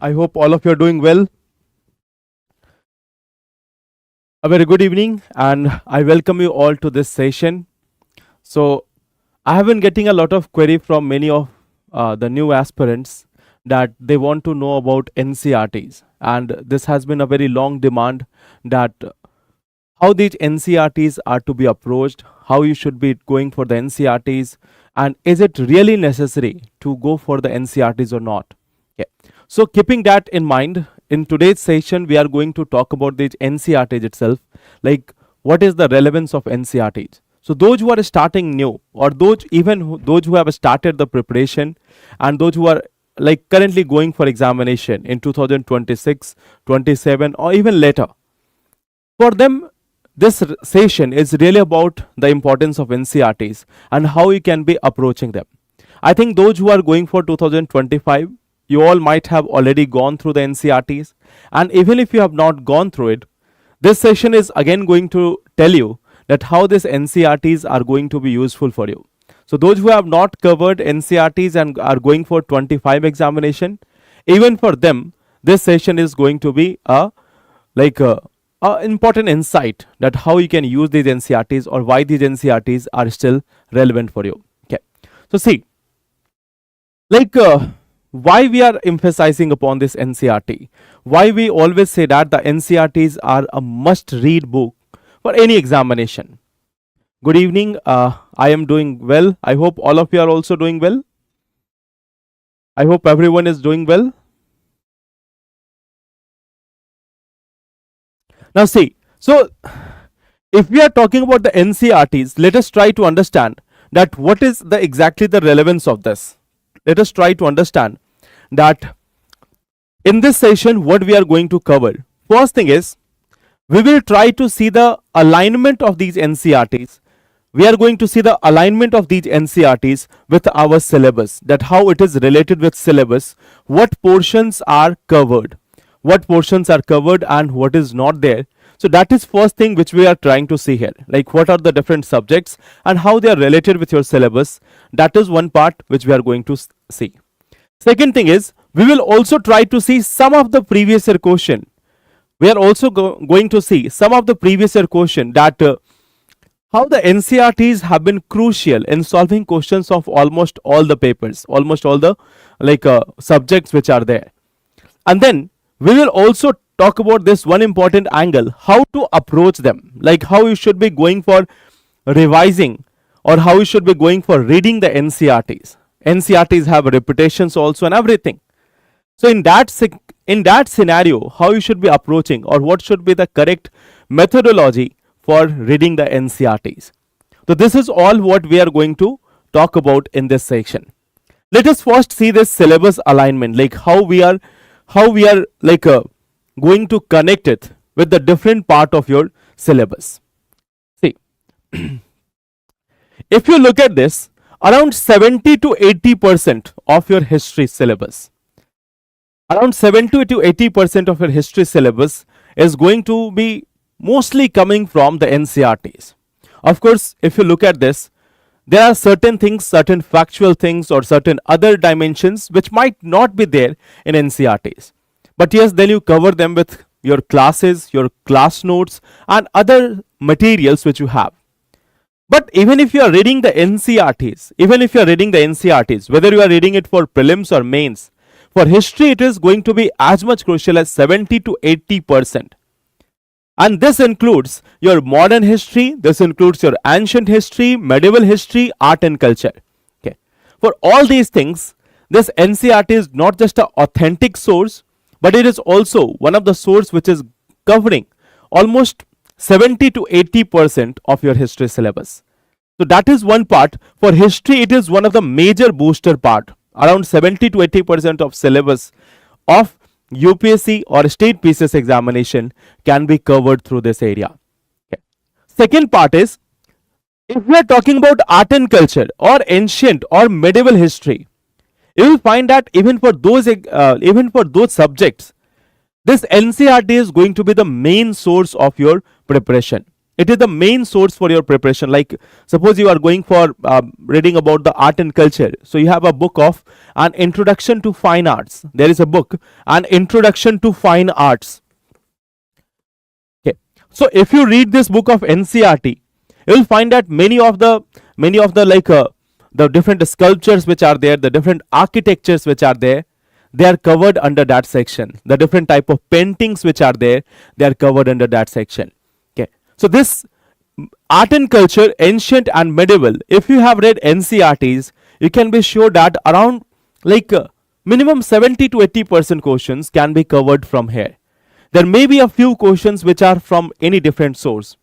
I hope all of you are doing well. A very good evening, and I welcome you all to this session. So, I have been getting a lot of query from many of the new aspirants that they want to know about NCRTs, and this has been a very long demand that how these NCRTs are to be approached, how you should be going for the NCRTs, and is it really necessary to go for the NCRTs or not? Okay. So keeping that in mind, in today's session, we are going to talk about the NCRTs itself, like what is the relevance of NCRTs. So those who are starting new, or those those who have started the preparation, and those who are like currently going for examination in 2026, 27, or even later, for them, this session is really about the importance of NCRTs and how you can be approaching them. I think those who are going for 2025, you all might have already gone through the NCRTs, and even if you have not gone through it, this session is again going to tell you that how these NCRTs are going to be useful for you. So those who have not covered NCRTs and are going for 25 examination, even for them, this session is going to be a important insight that how you can use these NCRTs or why these NCRTs are still relevant for you. Okay, so see, why we are emphasizing upon this NCRT, why we always say that the NCRTs are a must read book for any examination. Good evening, I am doing well. I hope all of you are also doing well. I hope everyone is doing well. Now see, so if we are talking about the NCRTs, let us try to understand that what is exactly the relevance of this. Let us try to understand that in this session what we are going to cover. First thing is, we will try to see the alignment of these NCRTs. We are going to see the alignment of these NCRTs with our syllabus, that how it is related with syllabus, what portions are covered, and what is not there. So that is first thing which we are trying to see here, like what are the different subjects and how they are related with your syllabus. That is one part which we are going to see. Second thing is, we will also try to see some of the previous year question. We are also going to see some of the previous year question that how the NCRTs have been crucial in solving questions of almost all the papers, almost all the subjects which are there. And then we will also talk about this one important angle, how to approach them, like how you should be going for revising or how you should be going for reading the NCRTs. NCRTs have repetitions also and everything. So in that scenario, how you should be approaching or what should be the correct methodology for reading the NCRTs. So this is all what we are going to talk about in this section. Let us first see this syllabus alignment, like how we are going to connect it with the different part of your syllabus. See, if you look at this, around 70 to 80% of your history syllabus, around 70 to 80% of your history syllabus is going to be mostly coming from the NCRTs. Of course, if you look at this, there are certain things, certain factual things or certain other dimensions which might not be there in NCRTs. But yes, then you cover them with your classes, your class notes and other materials which you have. But even if you are reading the NCRTs, whether you are reading it for prelims or mains, for history it is going to be as much crucial as 70 to 80%. And this includes your modern history, this includes your ancient history, medieval history, art and culture. Okay. For all these things, this NCERT is not just an authentic source, but it is also one of the source which is covering almost 70 to 80% of your history syllabus. So that is one part. For history, it is one of the major booster part. Around 70 to 80% of syllabus of UPSC or State PCS examination can be covered through this area. Okay. Second part is, if we are talking about art and culture or ancient or medieval history, you will find that even for those subjects, this NCERT is going to be the main source of your preparation. It is the main source for your preparation. Like suppose you are going for reading about the art and culture, so you have a book of an introduction to fine arts. There is a book, an introduction to fine arts. Okay, so if you read this book of NCERT, you will find that many of the like the different sculptures which are there, the different architectures which are there, they are covered under that section. The different type of paintings which are there, they are covered under that section. Okay, so this art and culture, ancient and medieval, if you have read NCERTs, you can be sure that around like minimum 70 to 80% questions can be covered from here. There may be a few questions which are from any different source,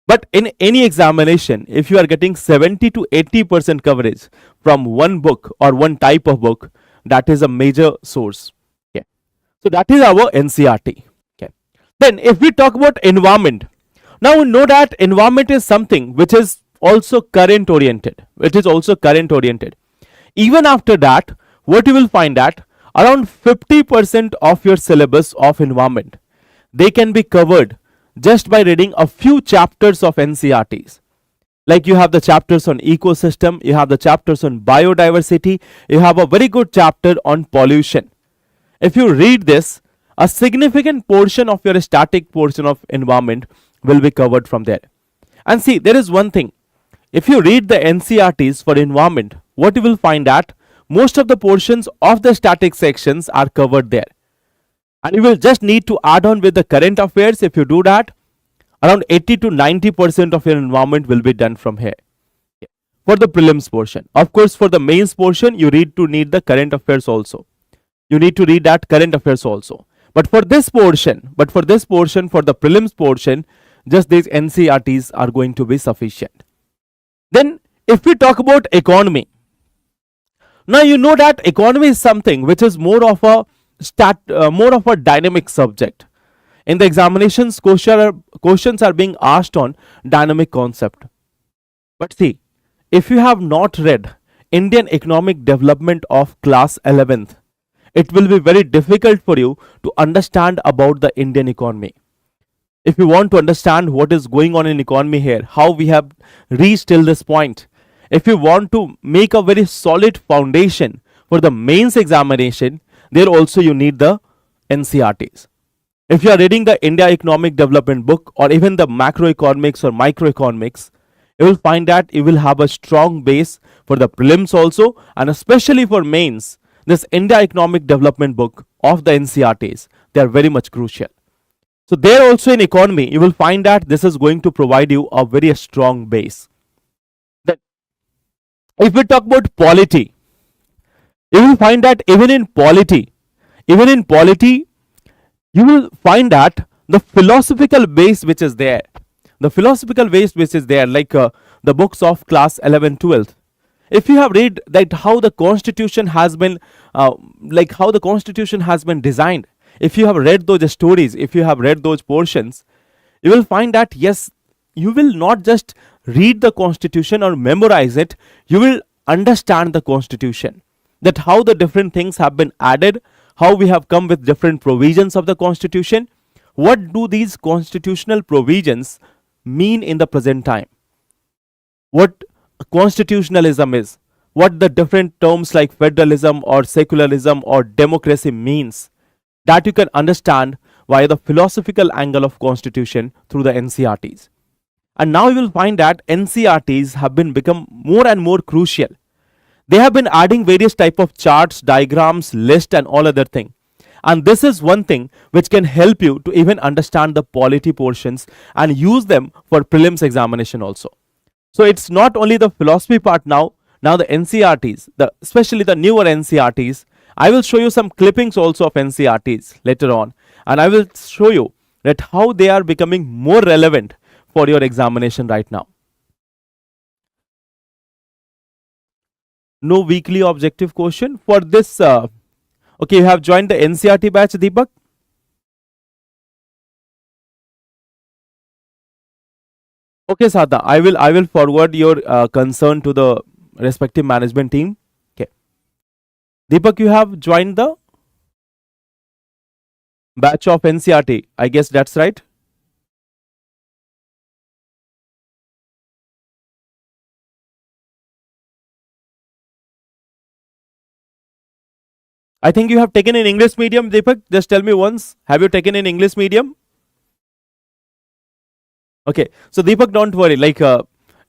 but in any examination, if you are getting 70 to 80% coverage from one book or one type of book, that is a major source. Okay, so that is our NCERT. Okay, then if we talk about environment, now we know that environment is something which is also current oriented. It is also current oriented. Even after that, what you will find that around 50% of your syllabus of environment, they can be covered just by reading a few chapters of NCERTs. Like you have the chapters on ecosystem, you have the chapters on biodiversity, you have a very good chapter on pollution. If you read this, a significant portion of your static portion of environment will be covered from there. And see, there is one thing. If you read the NCERTs for environment, what you will find that most of the portions of the static sections are covered there. And you will just need to add on with the current affairs. If you do that, around 80 to 90% of your environment will be done from here. For the prelims portion, of course, for the mains portion, you need the current affairs also. You need to read that current affairs also. But for this portion, for the prelims portion, just these NCERTs are going to be sufficient. Then, if we talk about economy, now you know that economy is something which is more of a dynamic subject. In the examinations, questions are being asked on dynamic concept. But see, if you have not read Indian Economic Development of class 11th, it will be very difficult for you to understand about the Indian economy. If you want to understand what is going on in economy here, how we have reached till this point, if you want to make a very solid foundation for the mains examination, there also you need the NCERTs. If you are reading the India Economic Development book or even the macroeconomics or microeconomics, you will find that you will have a strong base for the prelims also, and especially for mains. This India Economic Development book of the NCERTs, they are very much crucial. So there also in economy, you will find that this is going to provide you a very strong base. Then, if we talk about polity, you will find that even in polity, you will find that the philosophical base which is there, like the books of class 11, 12th. If you have read that how the constitution has been designed, if you have read those stories, if you have read those portions, you will find that yes, you will not just read the constitution or memorize it, you will understand the constitution, that how the different things have been added, how we have come with different provisions of the constitution, what do these constitutional provisions mean in the present time, what constitutionalism is, what the different terms like federalism or secularism or democracy means, that you can understand via the philosophical angle of constitution through the NCERTs. And now you will find that NCERTs have been become more and more crucial. They have been adding various type of charts, diagrams, list and all other thing. And this is one thing which can help you to even understand the polity portions and use them for prelims examination also. So it's not only the philosophy part now the NCERTs, especially the newer NCERTs, I will show you some clippings also of NCERTs later on, and I will show you that how they are becoming more relevant for your examination right now. No weekly objective question for this. Okay, you have joined the NCERT batch, Deepak. Okay, Sada, I will forward your concern to the respective management team. Okay, Deepak, you have joined the batch of NCERT. I guess that's right. I think you have taken in English medium, Deepak. Just tell me once. Have you taken in English medium? Okay. So Deepak, don't worry. Like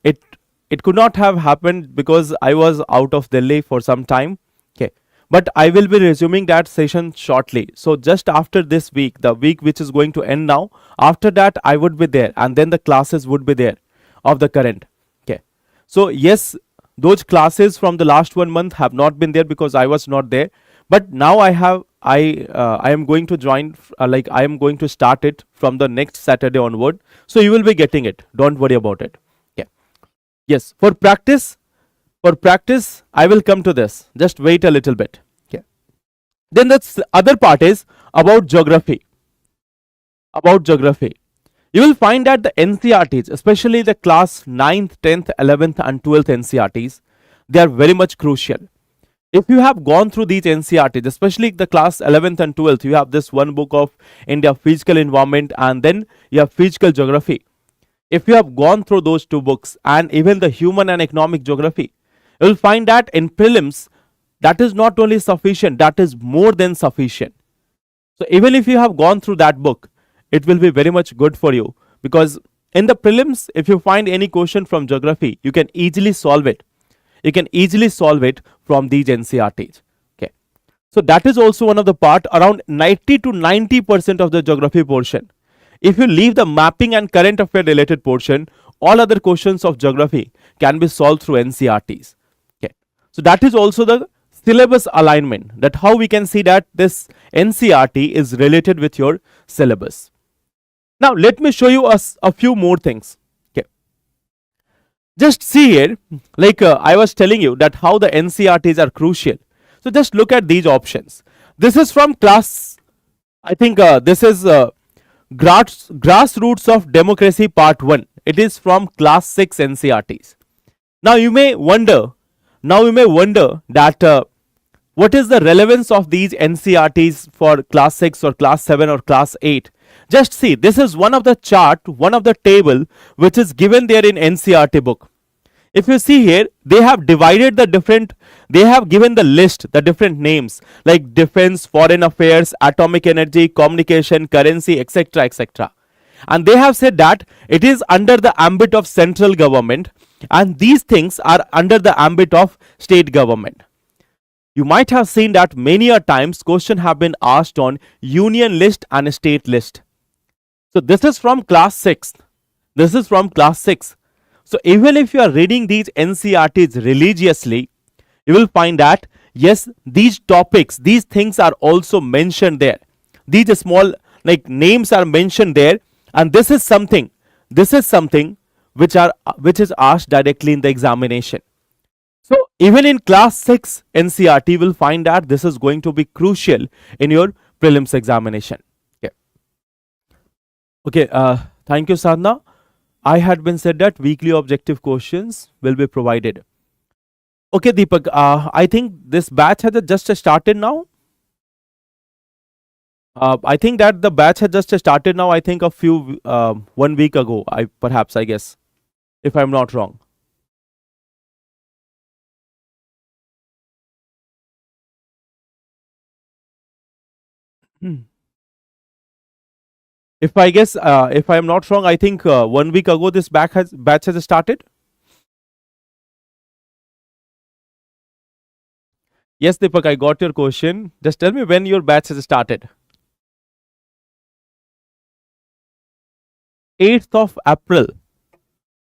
it it could not have happened because I was out of Delhi for some time. Okay. But I will be resuming that session shortly. So just after this week, the week which is going to end now, after that I would be there, and then the classes would be there of the current. Okay. So yes, those classes from the last 1 month have not been there because I was not there. But now I am going to join, like I am going to start it from the next Saturday onward. So you will be getting it. Don't worry about it. Okay. Yes. For practice, I will come to this. Just wait a little bit. Okay. Then the other part is about geography. About geography. You will find that the NCERTs, especially the class 9th, 10th, 11th, and 12th NCERTs, they are very much crucial. If you have gone through these NCERTs, especially the class 11th and 12th, you have this one book of India physical environment, and then you have physical geography. If you have gone through those two books and even the human and economic geography, you will find that in prelims, that is not only sufficient, that is more than sufficient. So even if you have gone through that book, it will be very much good for you, because in the prelims, if you find any question from geography, you can easily solve it. You can easily solve it from these NCERTs. Okay. So that is also one of the part, around 90 to 90% of the geography portion. If you leave the mapping and current affair related portion, all other questions of geography can be solved through NCERTs. Okay. So that is also the syllabus alignment, that how we can see that this NCERT is related with your syllabus. Now let me show you a few more things. Okay. Just see here, like I was telling you that how the NCERTs are crucial. So just look at these options. This is from class, I think this is Grassroots of Democracy Part 1. It is from class 6 NCERTs. Now you may wonder that what is the relevance of these NCERTs for class 6 or class 7 or class 8. Just see, this is one of the chart, one of the table which is given there in NCERT book. If you see here, they have divided the different, they have given the list, the different names like defense, foreign affairs, atomic energy, communication, currency, etc., etc. And they have said that it is under the ambit of central government, and these things are under the ambit of state government. You might have seen that many a times question have been asked on union list and state list. So this is from class 6. This is from class 6. So even if you are reading these NCERTs religiously, you will find that yes, these topics, these things are also mentioned there. These small like names are mentioned there, and this is something which is asked directly in the examination. So even in class 6 NCERT, you will find that this is going to be crucial in your prelims examination. Okay. Okay. Thank you, Sadhna. I had been said that weekly objective questions will be provided. Okay, Deepak, I think this batch has just started now. I think that the batch has just started now. I think a few 1 week ago. I guess, if I'm not wrong. If I guess, if I'm not wrong, I think 1 week ago this batch has started. Yes, Deepak, I got your question. Just tell me when your batch has started. 8th of April.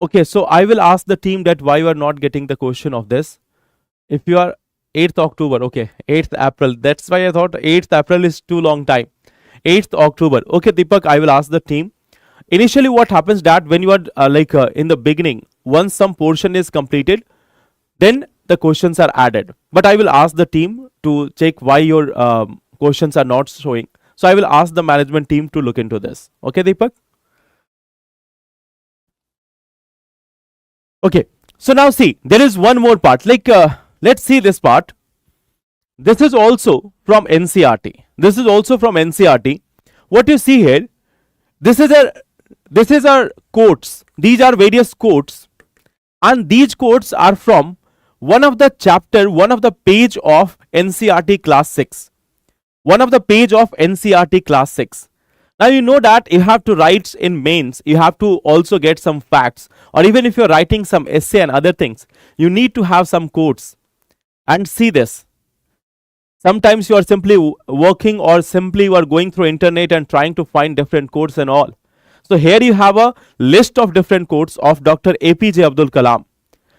Okay, so I will ask the team that why you are not getting the question of this. If you are 8th October, okay, 8th April. That's why I thought 8th April is too long time. 8th October. Okay, Deepak, I will ask the team. Initially, what happens that when you are in the beginning, once some portion is completed, then the questions are added. But I will ask the team to check why your questions are not showing. So I will ask the management team to look into this. Okay, Deepak? Okay. So now see, there is one more part. Let's see this part. This is also from NCERT. This is also from NCERT. What you see here, this is our quotes. These are various quotes, and these quotes are from one of the chapter, one of the page of NCERT class 6. one of the page of NCERT class 6. Now you know that you have to write in mains, you have to also get some facts, or even if you're writing some essay and other things, you need to have some quotes. And see this. Sometimes you are simply working, or simply you are going through internet and trying to find different quotes and all. So here you have a list of different quotes of Dr. APJ Abdul Kalam.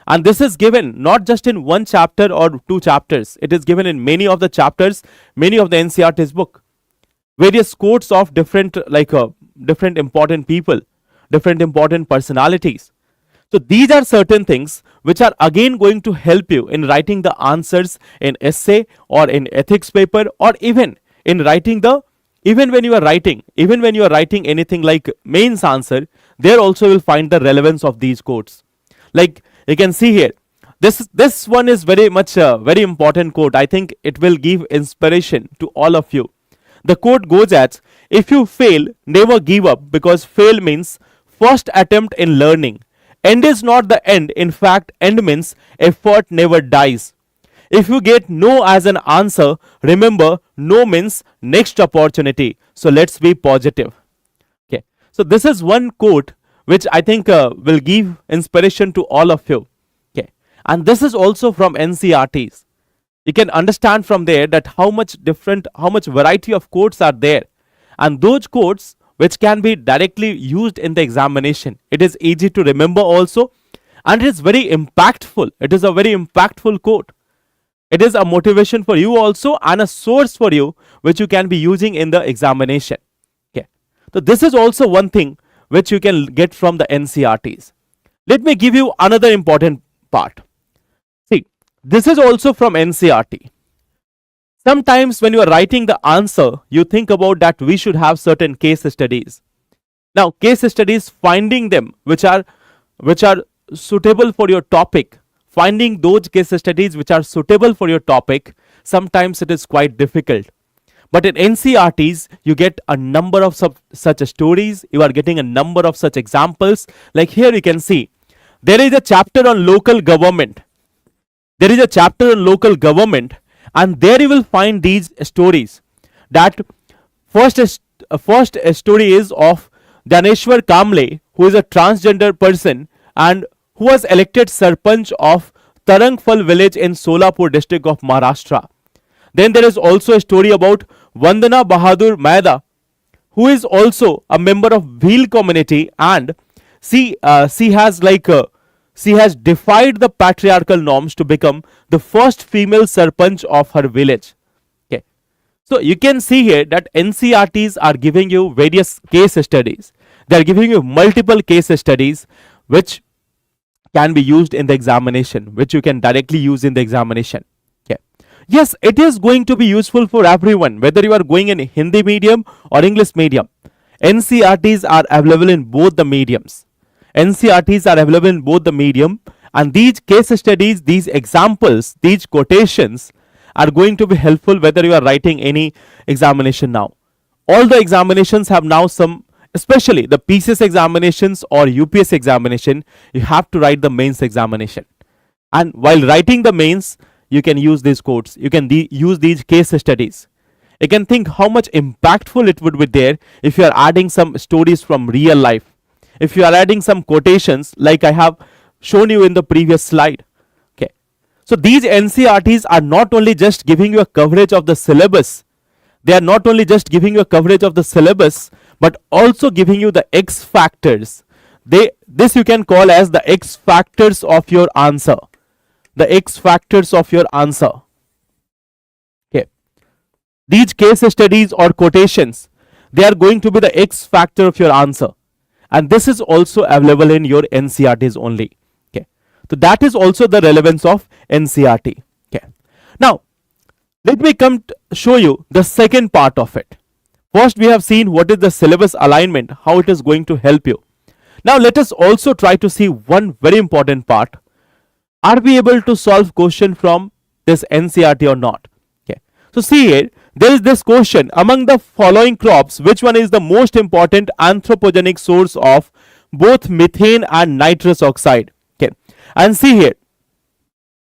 And this is given not just in one chapter or two chapters. It is given in many of the chapters, many of the NCERT's book. Various quotes of different different important people, different important personalities. So these are certain things which are again going to help you in writing the answers in essay or in ethics paper, or even in writing the, even when you are writing anything like mains answer, there also will find the relevance of these quotes. Like you can see here, this one is very much a very important quote. I think it will give inspiration to all of you. The quote goes as, if you fail, never give up, because fail means first attempt in learning. End is not the end. In fact, end means effort never dies. If you get no as an answer, remember no means next opportunity. So let's be positive. Okay. So this is one quote which I think will give inspiration to all of you. Okay. And this is also from NCERTs. You can understand from there that how much variety of quotes are there. And those quotes which can be directly used in the examination. It is easy to remember also, and it is very impactful. It is a very impactful quote. It is a motivation for you also, and a source for you which you can be using in the examination. Okay. So this is also one thing which you can get from the NCERTs. Let me give you another important part. See, this is also from NCERT. Sometimes when you are writing the answer, you think about that we should have certain case studies. Now, case studies, finding them which are suitable for your topic, finding those case studies which are suitable for your topic, sometimes it is quite difficult. But in NCERTs, you get a number of such stories, you are getting a number of such examples. Like here you can see, there is a chapter on local government. And there you will find these stories. That first story is of Dhaneshwar Kamble, who is a transgender person and who was elected Sarpanch of Tarangfal village in Solapur district of Maharashtra. Then there is also a story about Vandana Bahadur Maida, who is also a member of Bhil community, and she has defied the patriarchal norms to become the first female Sarpanch of her village. Okay. So you can see here that NCERTs are giving you various case studies. They are giving you multiple case studies which can be used in the examination, which you can directly use in the examination. Okay. Yes, it is going to be useful for everyone, whether you are going in Hindi medium or English medium. NCERTs are available in both the mediums. NCERTs are available in both the medium, and these case studies, these examples, these quotations are going to be helpful whether you are writing any examination now. All the examinations have now some, especially the PCS examinations or UPSC examination, you have to write the mains examination. And while writing the mains, you can use these quotes, you can use these case studies. You can think how much impactful it would be there if you are adding some stories from real life. If you are adding some quotations like I have shown you in the previous slide. Okay. So these NCERTs are not only just giving you a coverage of the syllabus, they are not only just giving you a coverage of the syllabus, but also giving you the X factors. This you can call as the X factors of your answer. The X factors of your answer. Okay. These case studies or quotations, they are going to be the X factor of your answer. And this is also available in your NCERTs only. Okay. So that is also the relevance of NCERT. Okay. Now, let me show you the second part of it. First, we have seen what is the syllabus alignment, how it is going to help you. Now, let us also try to see one very important part. Are we able to solve question from this NCERT or not? Okay. So see here, there is this question: among the following crops, which one is the most important anthropogenic source of both methane and nitrous oxide? Okay. And see here,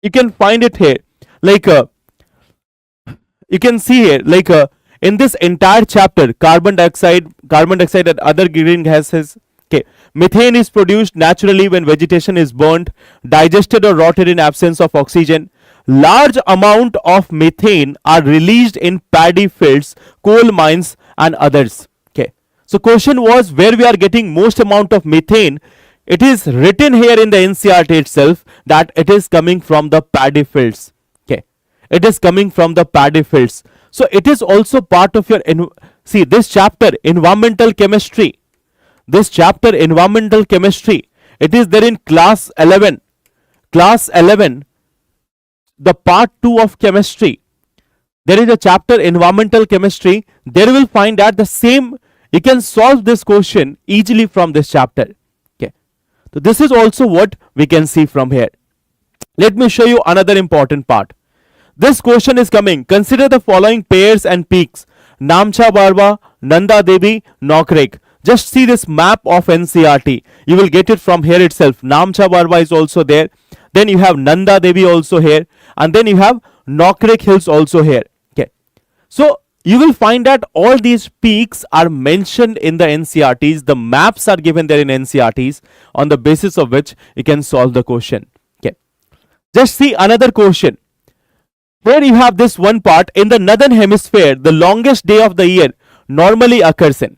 you can find it here, like you can see here, like in this entire chapter, carbon dioxide and other green gases. Okay, methane is produced naturally when vegetation is burnt, digested or rotted in absence of oxygen. Large amount of methane are released in paddy fields, coal mines and others. Okay, so question was where we are getting most amount of methane. It is written here in the NCERT itself that it is coming from the paddy fields. Okay, it is coming from the paddy fields. So it is also part of your see this chapter environmental chemistry. This chapter environmental chemistry, it is there in class 11. Class 11, the part 2 of chemistry. There is a chapter environmental chemistry. There you will find that the same, you can solve this question easily from this chapter. Okay, so this is also what we can see from here. Let me show you another important part. This question is coming. Consider the following pairs and peaks: Namcha Barwa, Nanda Devi, Nokrek. Just see this map of NCERT. You will get it from here itself. Namcha Barwa is also there. Then you have Nanda Devi also here. And then you have Nokrek Hills also here. Okay. So you will find that all these peaks are mentioned in the NCERTs. The maps are given there in NCERTs, on the basis of which you can solve the question. Okay. Just see another question. Here you have this one part. In the northern hemisphere, the longest day of the year normally occurs in.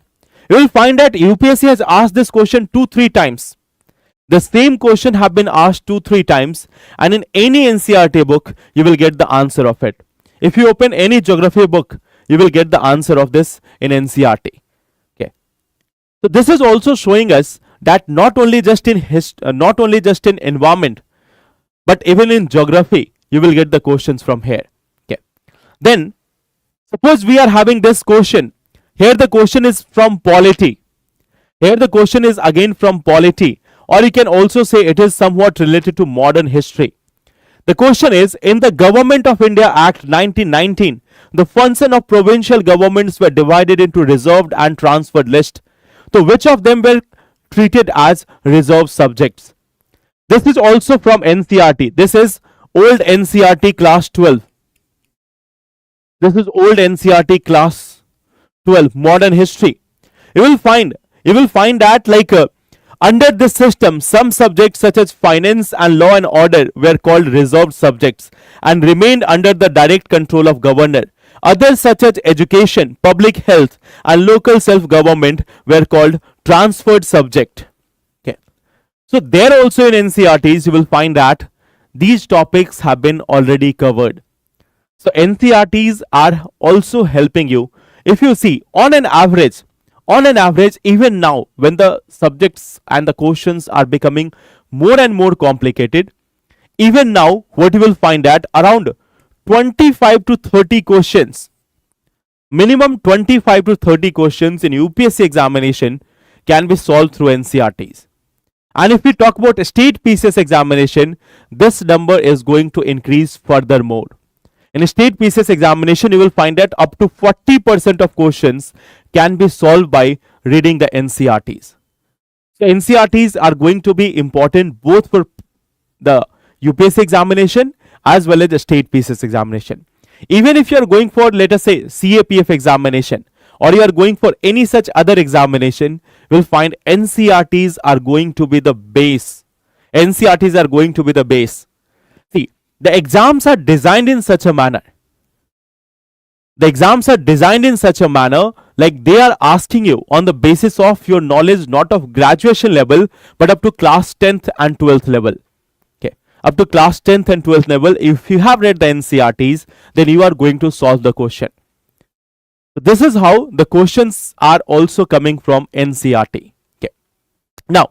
You will find that UPSC has asked this question 2-3 times. The same question have been asked 2-3 times, and in any NCERT book you will get the answer of it. If you open any geography book, you will get the answer of this in NCERT. Okay. So this is also showing us that not only just in environment, but even in geography you will get the questions from here. Okay. Then suppose we are having this question. Here the question is from polity. Here the question is again from polity, or you can also say it is somewhat related to modern history. The question is, in the Government of India Act 1919, the function of provincial governments were divided into reserved and transferred list. So which of them were treated as reserved subjects? This is also from NCERT. This is old NCERT class 12. This is old NCERT class 12, modern history. You will find that under this system, some subjects such as finance and law and order were called reserved subjects and remained under the direct control of governor. Others such as education, public health and local self-government were called transferred subject. Okay. So there also in NCERTs you will find that these topics have been already covered. So NCERTs are also helping you. If you see on an average, even now when the subjects and the questions are becoming more and more complicated, even now what you will find that around 25 to 30 questions, minimum 25 to 30 questions in UPSC examination can be solved through NCERTs. And if we talk about state PCS examination, this number is going to increase furthermore. In a state PCS examination, you will find that up to 40% of questions can be solved by reading the NCERTs. So NCERTs are going to be important both for the UPSC examination as well as the state PCS examination. Even if you are going for, let us say, CAPF examination, or you are going for any such other examination, you will find NCERTs are going to be the base. NCERTs are going to be the base. See, the exams are designed in such a manner. Like they are asking you on the basis of your knowledge, not of graduation level, but up to class 10th and 12th level. Okay, up to class 10th and 12th level. If you have read the NCERTs, then you are going to solve the question. This is how the questions are also coming from NCERT. Okay. Now,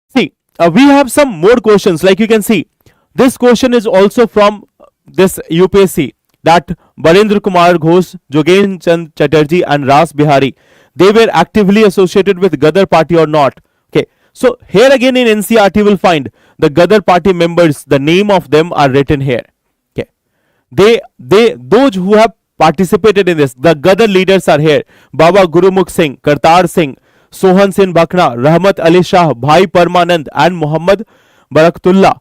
see, we have some more questions. Like you can see, this question is also from this UPSC, that Barendra Kumar Ghosh, Jogen Chand Chatterjee and Ras Bihari, they were actively associated with Gadar party or not. Okay, so here again in NCERT you will find the Gadar party members, the name of them are written here. Okay, those who have participated in this, the Gadar leaders are here: Baba Gurumukh Singh, Kartar Singh, Sohan Singh Bhakna, Rahmat Ali Shah, Bhai Parmanand and Muhammad Baraktullah.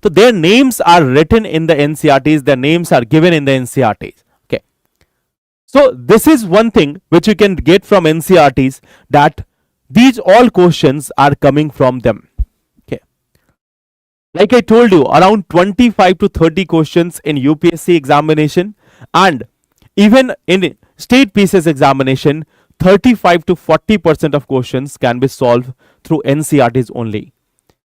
So their names are written in the NCERTs, their names are given in the NCERTs. Okay. So this is one thing which you can get from NCERTs, that these all questions are coming from them. Okay. Like I told you, around 25 to 30 questions in UPSC examination, and even in State PCS examination, 35 to 40% of questions can be solved through NCERTs only.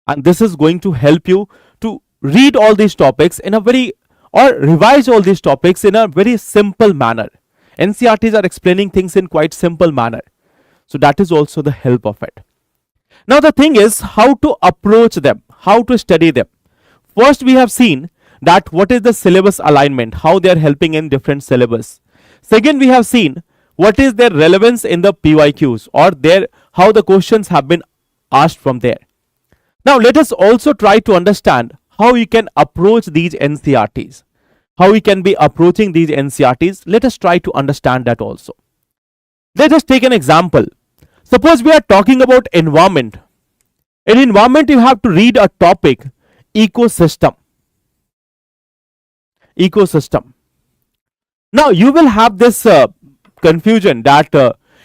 And this is going to help you to read all these topics in a very, or revise all these topics in a very simple manner. NCERTs are explaining things in quite simple manner. So that is also the help of it. Now the thing is how to approach them, how to study them. First we have seen that what is the syllabus alignment, how they are helping in different syllabus. Second, we have seen what is their relevance in the PYQs, or their how the questions have been asked from there. Now let us also try to understand how you can approach these NCERTs. How we can be approaching these NCERTs. Let us try to understand that also. Let us take an example. Suppose we are talking about environment. In environment, you have to read a topic, ecosystem. Ecosystem. Now you will have this confusion that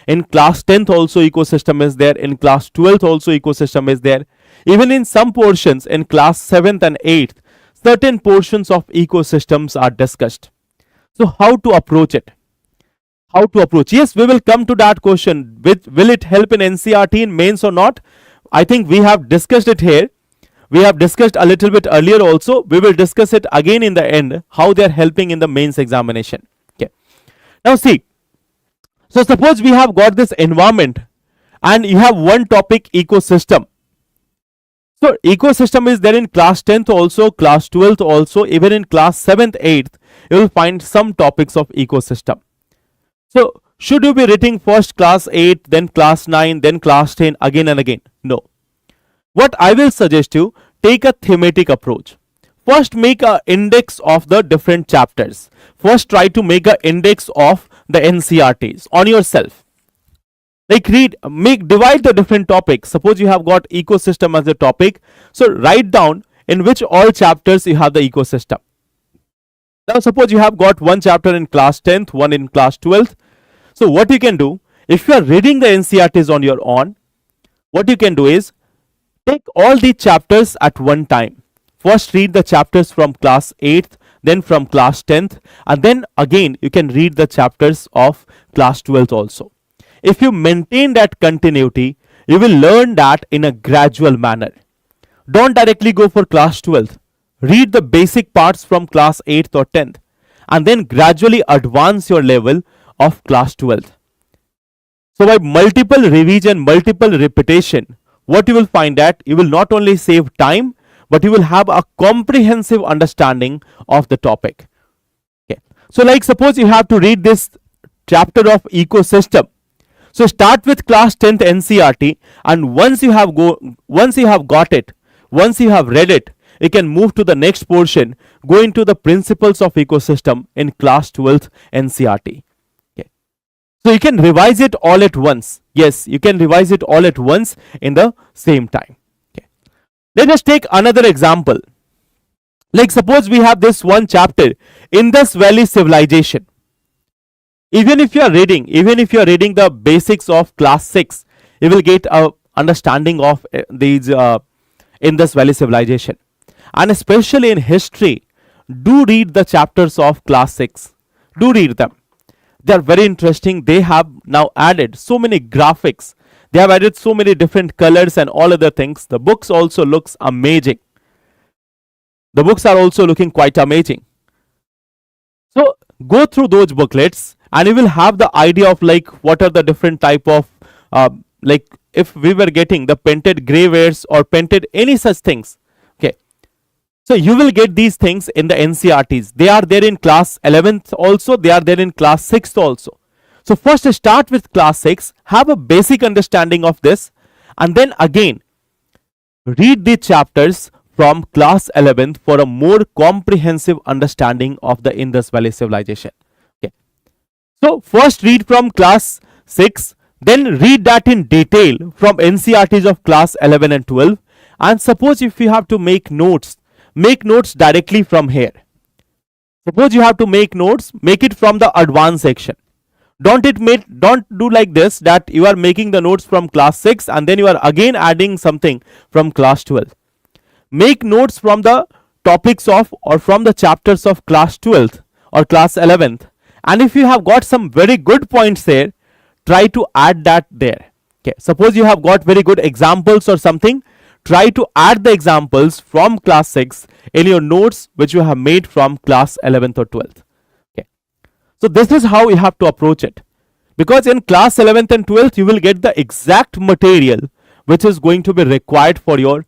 in class 10th also ecosystem is there, in class 12th also ecosystem is there, even in some portions in class 7th and 8th, certain portions of ecosystems are discussed. So how to approach it? How to approach? Yes, we will come to that question. Will it help in NCERT in mains or not? I think we have discussed it here. We have discussed a little bit earlier also. We will discuss it again in the end, how they are helping in the mains examination. Okay. Now see, so suppose we have got this environment and you have one topic, ecosystem. So ecosystem is there in class 10th also, class 12th also, even in class 7th, 8th, you will find some topics of ecosystem. So should you be reading first class 8, then class 9, then class 10 again and again? No. What I will suggest you, take a thematic approach. First make an index of the different chapters. First try to make an index of the NCERTs on yourself. Like divide the different topics. Suppose you have got ecosystem as a topic. So write down in which all chapters you have the ecosystem. Now suppose you have got one chapter in class 10th, one in class 12th. So what you can do, if you are reading the NCERTs on your own, what you can do is take all the chapters at one time. First read the chapters from class 8th, then from class 10th, and then again you can read the chapters of class 12th also. If you maintain that continuity, you will learn that in a gradual manner. Don't directly go for class 12th. Read the basic parts from class 8th or 10th, and then gradually advance your level of class 12th. So by multiple revision, multiple repetition, what you will find that you will not only save time, but you will have a comprehensive understanding of the topic. Okay. So like suppose you have to read this chapter of ecosystem. So start with class 10th NCERT, and once you have got it, once you have read it, you can move to the next portion, go into the principles of ecosystem in class 12th NCERT. Okay. So you can revise it all at once. Yes, you can revise it all at once in the same time. Okay. Let us take another example. Like suppose we have this one chapter, Indus Valley Civilization. Even if you are reading the basics of class 6, you will get a understanding of these Indus Valley Civilization. And especially in history, do read the chapters of class 6. Do read them. They are very interesting. They have now added so many graphics. They have added so many different colors and all other things. The books also looks amazing. The books are also looking quite amazing. So go through those booklets and you will have the idea of like what are the different type of like if we were getting the painted gray wares or painted any such things. Okay. So you will get these things in the NCERTs. They are there in class 11th also. They are there in class 6th also. So first start with class 6. Have a basic understanding of this. And then again, read the chapters from class 11th for a more comprehensive understanding of the Indus Valley Civilization. Okay. So first read from class 6. Then read that in detail from NCERTs of class 11 and 12. And suppose if you have to make notes directly from here. Suppose you have to make notes, make it from the advanced section. Don't do like this, that you are making the notes from class 6 and then you are again adding something from class 12. Make notes from the topics of or from the chapters of class 12th or class 11th, and if you have got some very good points there, try to add that there. Okay, suppose you have got very good examples or something, try to add the examples from class 6 in your notes which you have made from class 11th or 12th. Okay, so this is how you have to approach it, because in class 11th and 12th you will get the exact material which is going to be required for your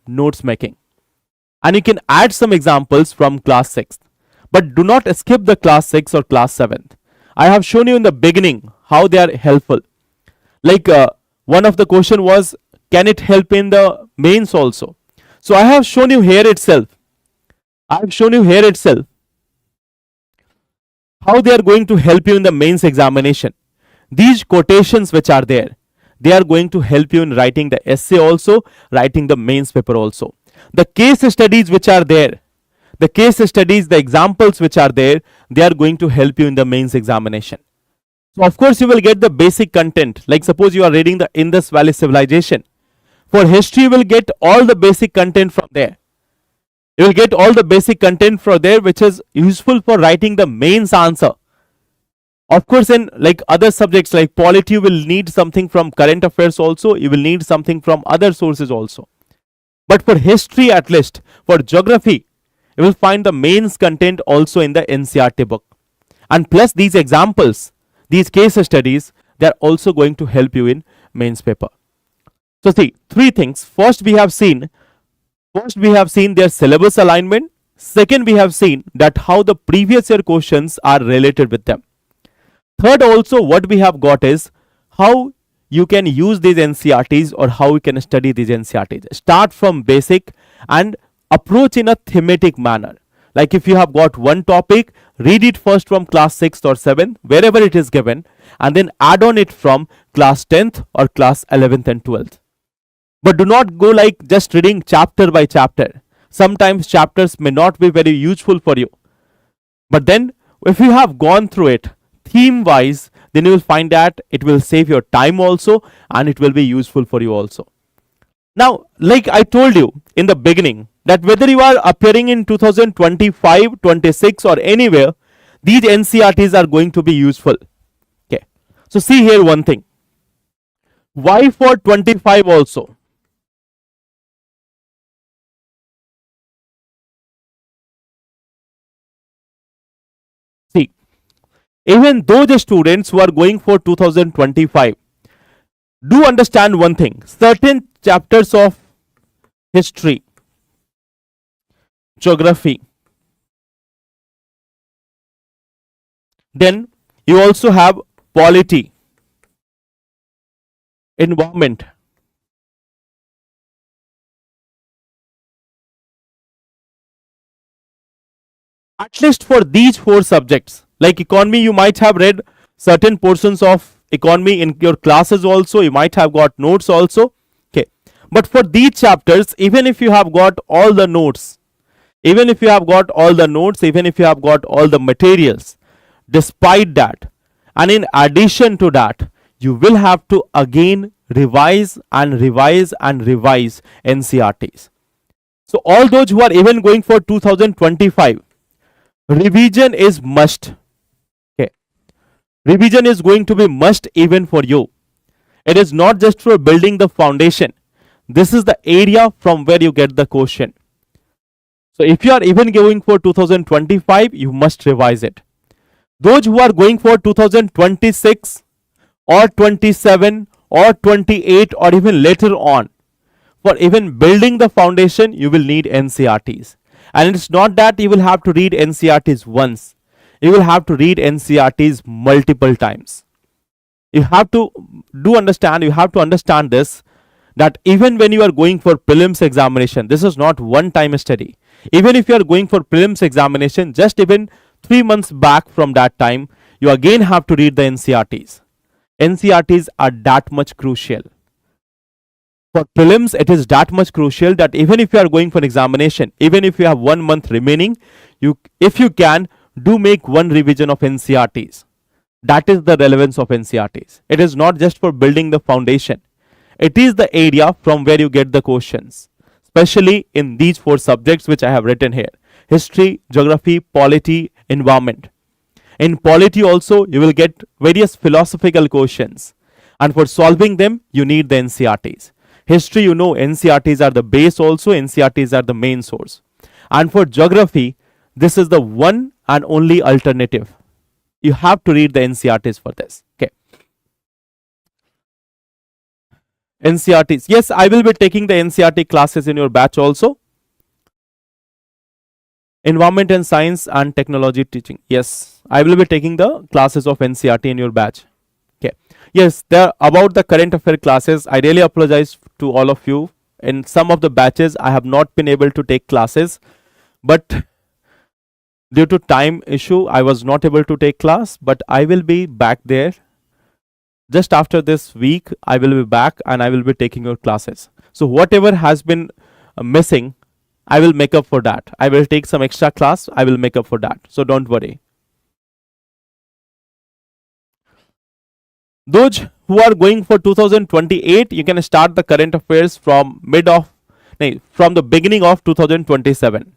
notes making, and you can add some examples from class 6th, but do not skip the class 6 or class 7th. I have shown you in the beginning how they are helpful. Like one of the question was, can it help in the mains also? So I have shown you here itself how they are going to help you in the mains examination. These quotations which are there, they are going to help you in writing the essay also, writing the mains paper also. The case studies which are there, the examples which are there, they are going to help you in the mains examination. So of course you will get the basic content. Like suppose you are reading the Indus Valley Civilization. For history you will get all the basic content from there. You will get all the basic content from there which is useful for writing the mains answer. Of course, in like other subjects like polity, you will need something from current affairs also. You will need something from other sources also. But for history, at least for geography, you will find the mains content also in the NCERT book. And plus these examples, these case studies, they are also going to help you in mains paper. So see, three things. First, we have seen their syllabus alignment. Second, we have seen that how the previous year questions are related with them. Third, also what we have got is how you can use these NCERTs or how you can study these NCERTs. Start from basic and approach in a thematic manner. Like if you have got one topic, read it first from class 6th or 7th, wherever it is given, and then add on it from class 10th or class 11th and 12th. But do not go like just reading chapter by chapter. Sometimes chapters may not be very useful for you. But then if you have gone through it theme wise, then you will find that it will save your time also and it will be useful for you also. Now, like I told you in the beginning, that whether you are appearing in 2025, 26 or anywhere, these NCERTs are going to be useful. Okay. So see here one thing. Why for 25 also? See, even though the students who are going for 2025 do understand one thing, certain chapters of history, geography, then you also have polity, environment, at least for these four subjects. Like economy, you might have read certain portions of economy in your classes also, you might have got notes also. Okay, but for these chapters, even if you have got all the notes, even if you have got all the materials, despite that and in addition to that, you will have to again revise and revise and revise NCERTs. So all those who are even going for 2025, revision is must. Okay, revision is going to be must even for you. It is not just for building the foundation. This is the area from where you get the question. So if you are even going for 2025, you must revise it. Those who are going for 2026 or 27 or 28 or even later on, for even building the foundation, you will need NCERTs. And it's not that you will have to read NCERTs once. You will have to read NCERTs multiple times. You have to understand this, that even when you are going for prelims examination, this is not one time study. Even if you are going for prelims examination, just even 3 months back from that time, you again have to read the NCERTs. NCERTs are that much crucial. For prelims, it is that much crucial that even if you are going for examination, even if you have 1 month remaining, if you can, do make one revision of NCERTs. That is the relevance of NCERTs. It is not just for building the foundation. It is the area from where you get the questions, especially in these 4 subjects which I have written here: history, geography, polity, environment. In polity also, you will get various philosophical questions, and for solving them, you need the NCERTs. History, you know, NCERTs are the base also, NCERTs are the main source. And for geography, this is the one and only alternative. You have to read the NCERTs for this. Okay. NCERTs. Yes, I will be taking the NCERT classes in your batch also. Environment and science and technology teaching. Yes, I will be taking the classes of NCERT in your batch. Okay. Yes, there about the current affair classes. I really apologize to all of you. In some of the batches, I have not been able to take classes, but due to time issue, I was not able to take class. But I will be back there. Just after this week, I will be back and I will be taking your classes. So whatever has been missing, I will make up for that. I will take some extra class. I will make up for that. So don't worry. Those who are going for 2028, you can start the current affairs from from the beginning of 2027.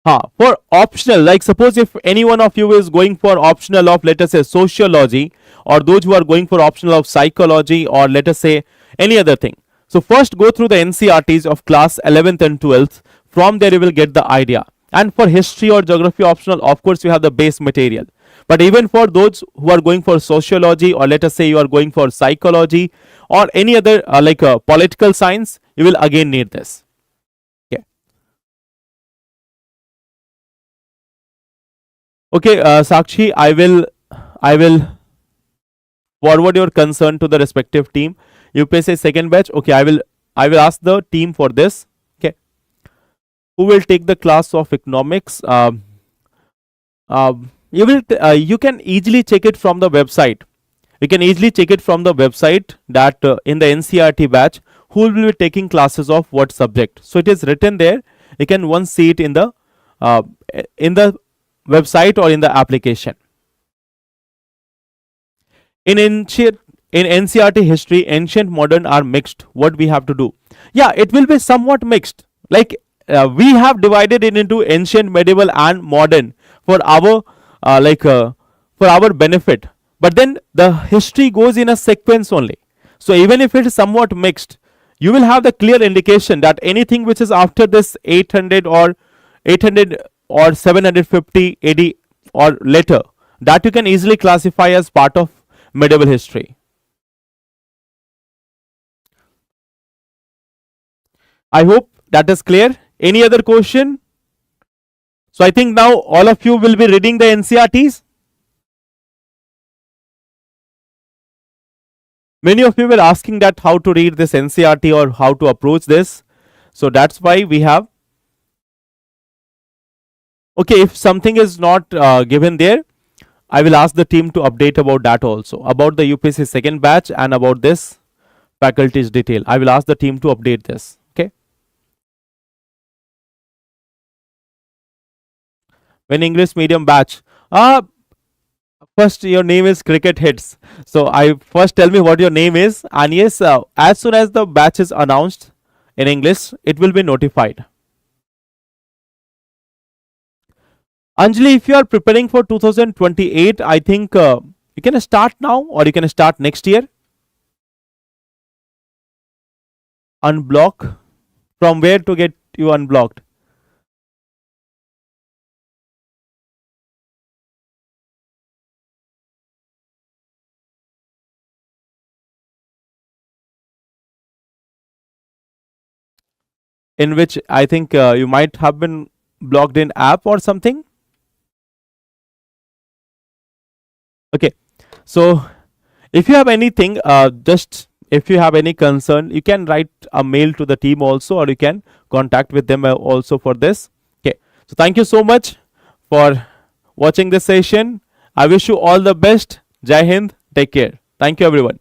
For optional, like suppose if any one of you is going for optional of, let us say, sociology, or those who are going for optional of psychology, or let us say any other thing. So first go through the NCERTs of class 11th and 12th. From there you will get the idea. And for history or geography optional, of course you have the base material. But even for those who are going for sociology, or let us say you are going for psychology or any other political science, you will again need this. Okay, Sakshi, I will forward your concern to the respective team. UPSC second batch. Okay, I will ask the team for this. Okay, who will take the class of economics? You can easily check it from the website. You can easily check it from the website that in the NCERT batch, who will be taking classes of what subject. So it is written there. You can once see it in the website or in the application. In NCERT history, ancient, modern are mixed. What we have to do? Yeah, it will be somewhat mixed. Like we have divided it into ancient, medieval, and modern for our for our benefit. But then the history goes in a sequence only. So even if it is somewhat mixed, you will have the clear indication that anything which is after this 800 or 750 AD or later, that you can easily classify as part of medieval history. I hope that is clear. Any other question? So I think now all of you will be reading the NCERTs. Many of you were asking that how to read this NCERT or how to approach this. So that's why we have. Okay, if something is not given there, I will ask the team to update about that also, about the UPSC second batch and about this faculties detail. I will ask the team to update this. Okay. When English medium batch. First, your name is Cricket Hits. So I first tell me what your name is, and yes, as soon as the batch is announced in English, it will be notified. Anjali, if you are preparing for 2028, I think you can start now or you can start next year. Unblock. From where to get you unblocked? In which I think you might have been blocked in app or something. Okay, so if you have anything, if you have any concern, you can write a mail to the team also, or you can contact with them also for this. Okay, so thank you so much for watching this session. I wish you all the best. Jai Hind. Take care. Thank you, everyone.